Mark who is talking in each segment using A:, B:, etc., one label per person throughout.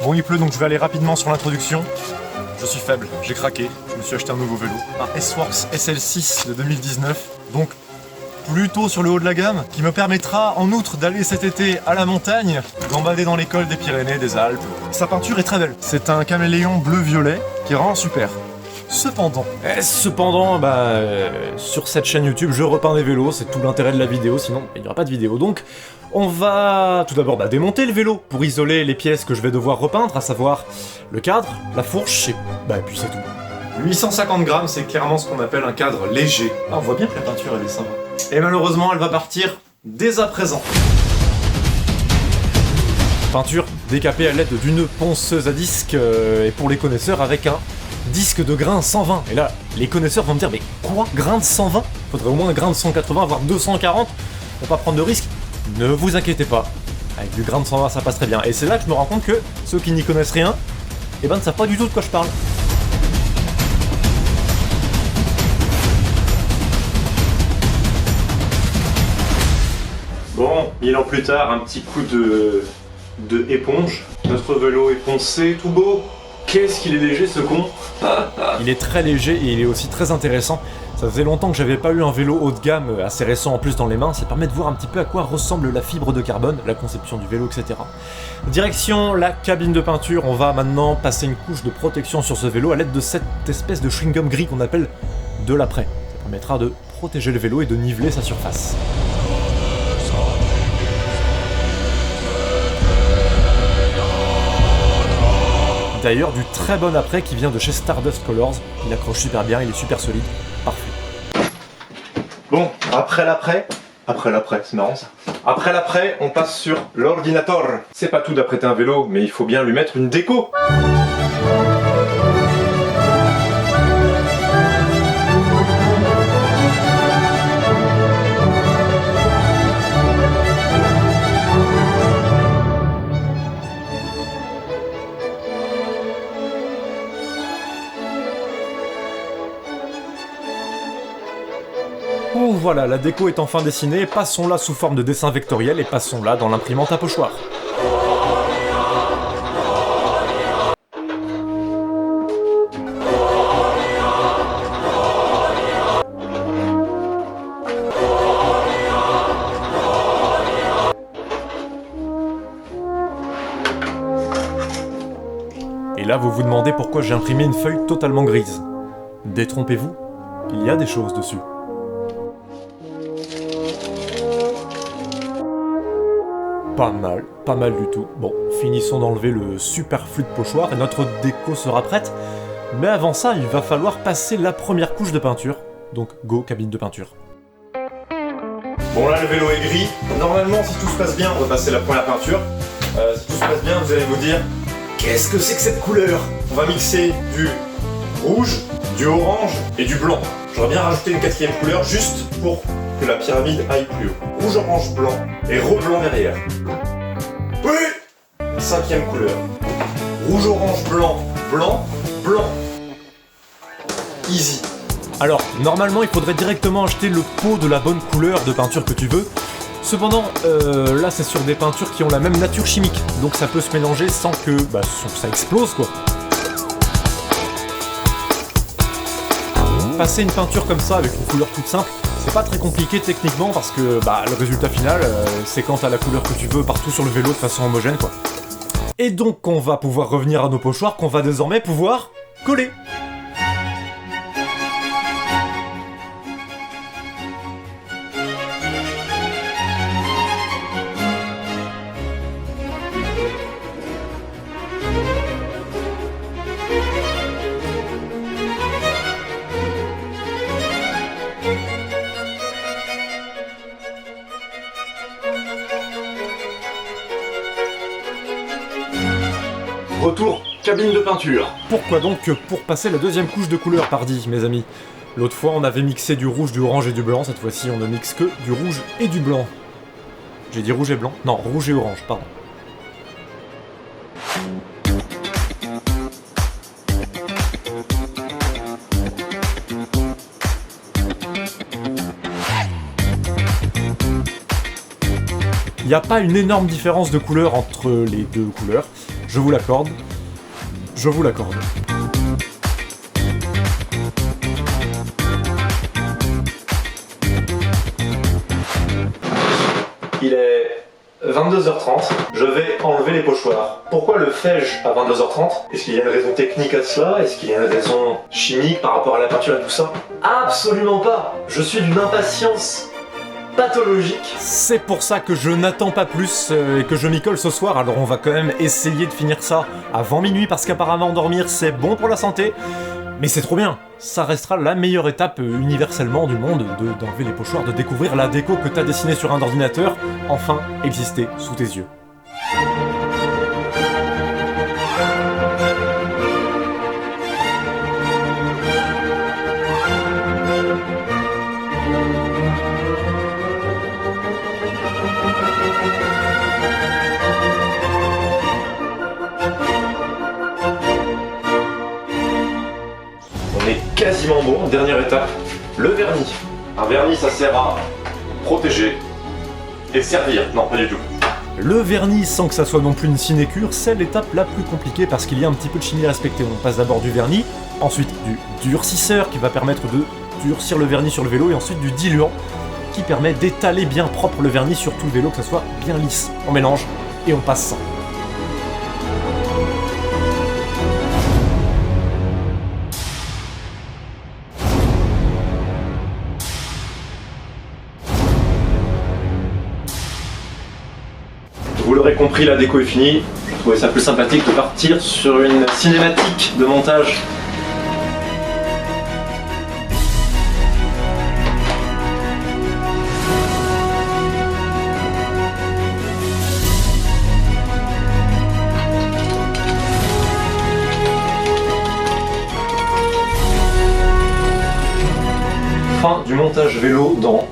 A: Bon, il pleut, donc je vais aller rapidement sur l'introduction. Je suis faible, j'ai craqué, je me suis acheté un nouveau vélo. Un S-Works SL6 de 2019, donc plutôt sur le haut de la gamme, qui me permettra en outre d'aller cet été à la montagne, gambader dans les cols des Pyrénées, des Alpes. Sa peinture est très belle. C'est un caméléon bleu-violet qui est vraiment super. Cependant, sur cette chaîne YouTube, je repeins des vélos, c'est tout l'intérêt de la vidéo, sinon il n'y aura pas de vidéo. Donc, on va tout d'abord démonter le vélo pour isoler les pièces que je vais devoir repeindre, à savoir le cadre, la fourche, et puis c'est tout. 850 grammes, c'est clairement ce qu'on appelle un cadre léger. Ah, on voit bien que la peinture elle est sympa. Et malheureusement, elle va partir dès à présent. Peinture décapée à l'aide d'une ponceuse à disque, et pour les connaisseurs, avec un disque de grain 120. Et là, les connaisseurs vont me dire, mais quoi, grain de 120 ? Faudrait au moins un grain de 180, voire 240 pour pas prendre de risque. Ne vous inquiétez pas, avec du grain de 120 ça passe très bien. Et c'est là que je me rends compte que ceux qui n'y connaissent rien, ne savent pas du tout de quoi je parle. Bon, 1000 ans plus tard, un petit coup de éponge. Notre vélo est poncé, tout beau. Qu'est-ce qu'il est léger ce con. Il est très léger et il est aussi très intéressant. Ça faisait longtemps que j'avais pas eu un vélo haut de gamme, assez récent en plus dans les mains, ça permet de voir un petit peu à quoi ressemble la fibre de carbone, la conception du vélo, etc. Direction la cabine de peinture, on va maintenant passer une couche de protection sur ce vélo à l'aide de cette espèce de chewing-gum gris qu'on appelle de l'après. Ça permettra de protéger le vélo et de niveler sa surface. D'ailleurs, du très bon après qui vient de chez Stardust Colors. Il accroche super bien, il est super solide. Parfait. Bon, après l'après, c'est marrant ça. Après l'après, on passe sur l'ordinateur. C'est pas tout d'apprêter un vélo, mais il faut bien lui mettre une déco. Voilà, la déco est enfin dessinée, passons-la sous forme de dessin vectoriel et passons-la dans l'imprimante à pochoir. Et là, vous vous demandez pourquoi j'ai imprimé une feuille totalement grise. Détrompez-vous, il y a des choses dessus. Pas mal du tout. Bon, finissons d'enlever le superflu de pochoir et notre déco sera prête. Mais avant ça, il va falloir passer la première couche de peinture. Donc, go, cabine de peinture. Bon là, le vélo est gris. Normalement, si tout se passe bien, on va passer la première peinture. Si tout se passe bien, vous allez vous dire, qu'est-ce que c'est que cette couleur ? On va mixer du rouge, du orange et du blanc. J'aurais bien rajouté une quatrième couleur juste pour que la pyramide aille plus haut. Rouge, orange, blanc et reblanc derrière. Oui ! Cinquième couleur. Rouge, orange, blanc, blanc, blanc. Easy. Alors, normalement, il faudrait directement acheter le pot de la bonne couleur de peinture que tu veux. Cependant, là, c'est sur des peintures qui ont la même nature chimique. Donc ça peut se mélanger sans que ça explose, quoi. Passer une peinture comme ça, avec une couleur toute simple, c'est pas très compliqué techniquement parce que le résultat final, c'est quand t'as la couleur que tu veux partout sur le vélo de façon homogène, quoi. Et donc on va pouvoir revenir à nos pochoirs qu'on va désormais pouvoir coller. Retour, cabine de peinture. Pourquoi donc pour passer la deuxième couche de couleur, pardi, mes amis. L'autre fois, on avait mixé du rouge, du orange et du blanc. Cette fois-ci, on ne mixe que du rouge et du blanc. J'ai dit rouge et blanc ? Non, rouge et orange, pardon. Il n'y a pas une énorme différence de couleur entre les deux couleurs. je vous l'accorde. Je vous l'accorde. Il est 22h30, je vais enlever les pochoirs. Pourquoi le fais-je à 22h30? Est-ce qu'il y a une raison technique à cela? Est-ce qu'il y a une raison chimique par rapport à la peinture et tout ça? Absolument pas! Je suis d'une impatience pathologique. C'est pour ça que je n'attends pas plus et que je m'y colle ce soir, alors on va quand même essayer de finir ça avant minuit parce qu'apparemment dormir c'est bon pour la santé. Mais c'est trop bien, ça restera la meilleure étape universellement du monde d'enlever les pochoirs, de découvrir la déco que t'as dessinée sur un ordinateur, enfin exister sous tes yeux. On est quasiment bon, dernière étape, le vernis. Un vernis ça sert à protéger et servir, non pas du tout. Le vernis, sans que ça soit non plus une sinécure, c'est l'étape la plus compliquée parce qu'il y a un petit peu de chimie à respecter. On passe d'abord du vernis, ensuite du durcisseur qui va permettre de durcir le vernis sur le vélo et ensuite du diluant qui permet d'étaler bien propre le vernis sur tout le vélo, que ça soit bien lisse. On mélange et on passe ça. Vous l'aurez compris, la déco est finie. Je trouvais ça plus sympathique de partir sur une cinématique de montage. Fin du montage vélo dans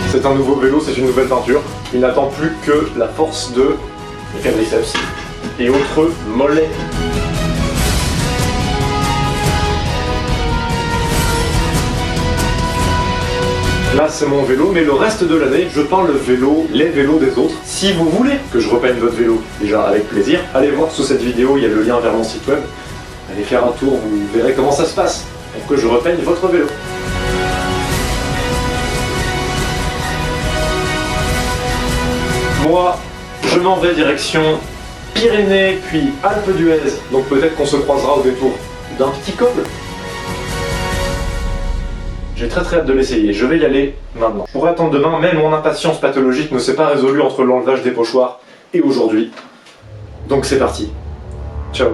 A: C'est un nouveau vélo, c'est une nouvelle peinture. Il n'attend plus que la force de quadriceps et autres mollets. Là c'est mon vélo, mais le reste de l'année, je peins les vélos des autres. Si vous voulez que je repeigne votre vélo, déjà avec plaisir, allez voir sous cette vidéo, il y a le lien vers mon site web. Allez faire un tour, vous verrez comment ça se passe pour que je repeigne votre vélo. Moi, je m'en vais direction Pyrénées, puis Alpes d'Huez, donc peut-être qu'on se croisera au détour d'un petit col. J'ai très hâte de l'essayer, je vais y aller maintenant. Je pourrais attendre demain, mais mon impatience pathologique ne s'est pas résolue entre l'enlevage des pochoirs et aujourd'hui. Donc c'est parti. Ciao.